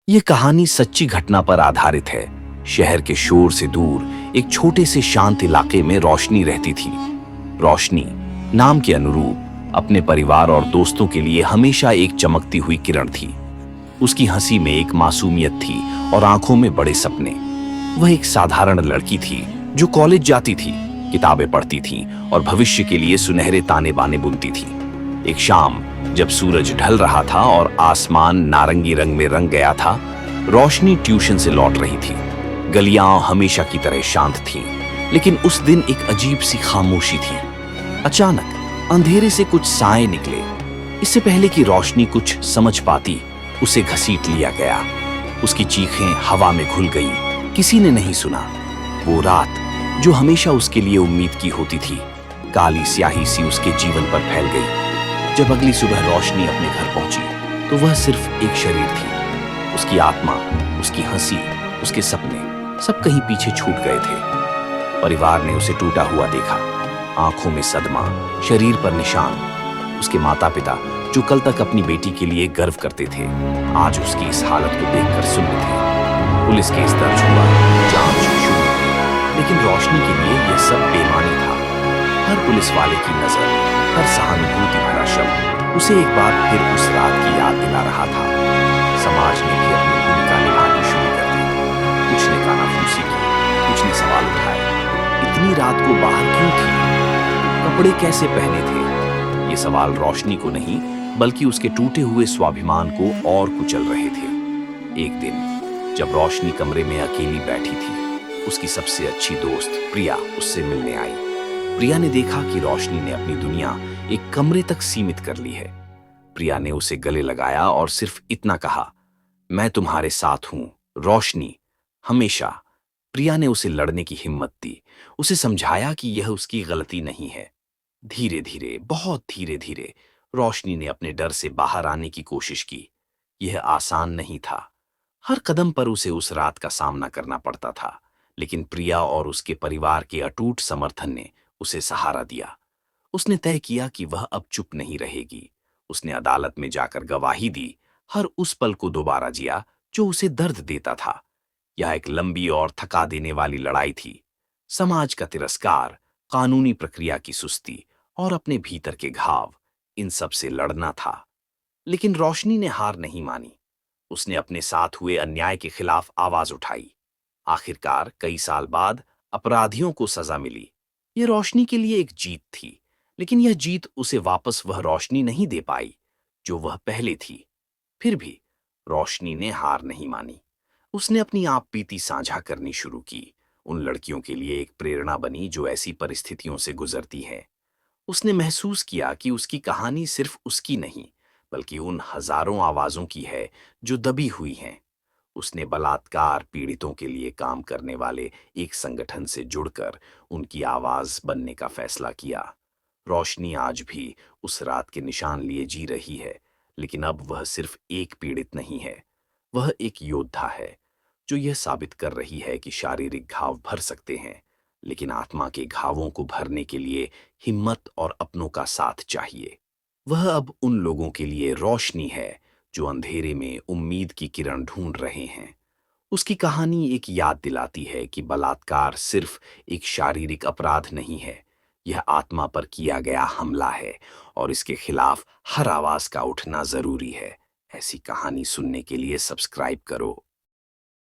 ये कहानी सच्ची घटना पर आधारित है। शहर के शोर से दूर एक छोटे से शांत इलाके में रोशनी रहती थी। रोशनी नाम के अनुरूप अपने परिवार और दोस्तों के लिए हमेशा एक चमकती हुई किरण थी। उसकी हंसी में एक मासूमियत थी और आंखों में बड़े सपने। वह एक साधारण लड़की थी जो कॉलेज जाती थी, किताबें पढ़ती थी और भविष्य के लिए सुनहरे ताने बाने बुनती थी। एक शाम जब सूरज ढल रहा था और आसमान नारंगी रंग में रंग गया था, रोशनी ट्यूशन से लौट रही थी। गलियां हमेशा की तरह शांत थीं, लेकिन उस दिन एक अजीब सी खामोशी थी। अचानक अंधेरे से कुछ साए निकले। इससे पहले कि रोशनी कुछ समझ पाती, उसे घसीट लिया गया। उसकी चीखें हवा में घुल गईं। किसी ने नहीं सुना। वो रात जो हमेशा उसके लिए उम्मीद की होती थी, काली स्याही सी उसके जीवन पर फैल गई। जब अगली सुबह रोशनी अपने घर पहुंची तो वह सिर्फ एक शरीर थी। उसकी आत्मा, उसकी हंसी, उसके सपने सब कहीं पीछे छूट गए थे। परिवार ने उसे टूटा हुआ देखा, आंखों में सदमा, शरीर पर निशान। उसके माता पिता जो कल तक अपनी बेटी के लिए गर्व करते थे, आज उसकी इस हालत को देखकर सुन्न थे। पुलिस केस दर्ज हुआ, जांच शुरू हुई, लेकिन रोशनी के लिए यह सब बेमानी था। हर पुलिस वाले की नजर, हर सहानुभूति भरा शब्द उसे एक बार फिर उस रात की याद दिला रहा था। समाज ने भी अपनी भूमिका निभानी शुरू कर दी। कुछ ने कानाफूसी की, कुछ ने सवाल उठाए, इतनी रात को बाहर क्यों थी, कपड़े कैसे पहने थे। ये सवाल रोशनी को नहीं बल्कि उसके टूटे हुए स्वाभिमान को और कुचल रहे थे। एक दिन जब रोशनी कमरे में अकेली बैठी थी, उसकी सबसे अच्छी दोस्त प्रिया उससे मिलने आई। प्रिया ने देखा कि रोशनी ने अपनी दुनिया एक कमरे तक सीमित कर ली है। प्रिया ने उसे गले लगाया और सिर्फ इतना कहा, मैं तुम्हारे साथ हूं रोशनी, हमेशा। प्रिया ने उसे लड़ने की हिम्मत दी, उसे समझाया कि यह उसकी गलती नहीं है। धीरे धीरे, बहुत धीरे धीरे रोशनी ने अपने डर से बाहर आने की कोशिश की। यह आसान नहीं था। हर कदम पर उसे उस रात का सामना करना पड़ता था, लेकिन प्रिया और उसके परिवार के अटूट समर्थन ने उसे सहारा दिया। उसने तय किया कि वह अब चुप नहीं रहेगी। उसने अदालत में जाकर गवाही दी, हर उस पल को दोबारा जिया जो उसे दर्द देता था। यह एक लंबी और थका देने वाली लड़ाई थी। समाज का तिरस्कार, कानूनी प्रक्रिया की सुस्ती और अपने भीतर के घाव, इन सब से लड़ना था। लेकिन रोशनी ने हार नहीं मानी। उसने अपने साथ हुए अन्याय के खिलाफ आवाज उठाई। आखिरकार कई साल बाद अपराधियों को सजा मिली। यह रोशनी के लिए एक जीत थी, लेकिन यह जीत उसे वापस वह रोशनी नहीं दे पाई जो वह पहले थी। फिर भी रोशनी ने हार नहीं मानी। उसने अपनी आप बीती साझा करनी शुरू की। उन लड़कियों के लिए एक प्रेरणा बनी जो ऐसी परिस्थितियों से गुजरती हैं। उसने महसूस किया कि उसकी कहानी सिर्फ उसकी नहीं, बल्कि उन हजारों आवाजों की है जो दबी हुई हैं। उसने बलात्कार पीड़ितों के लिए काम करने वाले एक संगठन से जुड़कर उनकी आवाज बनने का फैसला किया। रोशनी आज भी उस रात के निशान लिए जी रही है, लेकिन अब वह सिर्फ एक पीड़ित नहीं है, वह एक योद्धा है जो यह साबित कर रही है कि शारीरिक घाव भर सकते हैं, लेकिन आत्मा के घावों को भरने के लिए हिम्मत और अपनों का साथ चाहिए। वह अब उन लोगों के लिए रोशनी है जो अंधेरे में उम्मीद की किरण ढूंढ रहे हैं। उसकी कहानी एक याद दिलाती है कि बलात्कार सिर्फ एक शारीरिक अपराध नहीं है, यह आत्मा पर किया गया हमला है और इसके खिलाफ हर आवाज का उठना जरूरी है। ऐसी कहानी सुनने के लिए सब्सक्राइब करो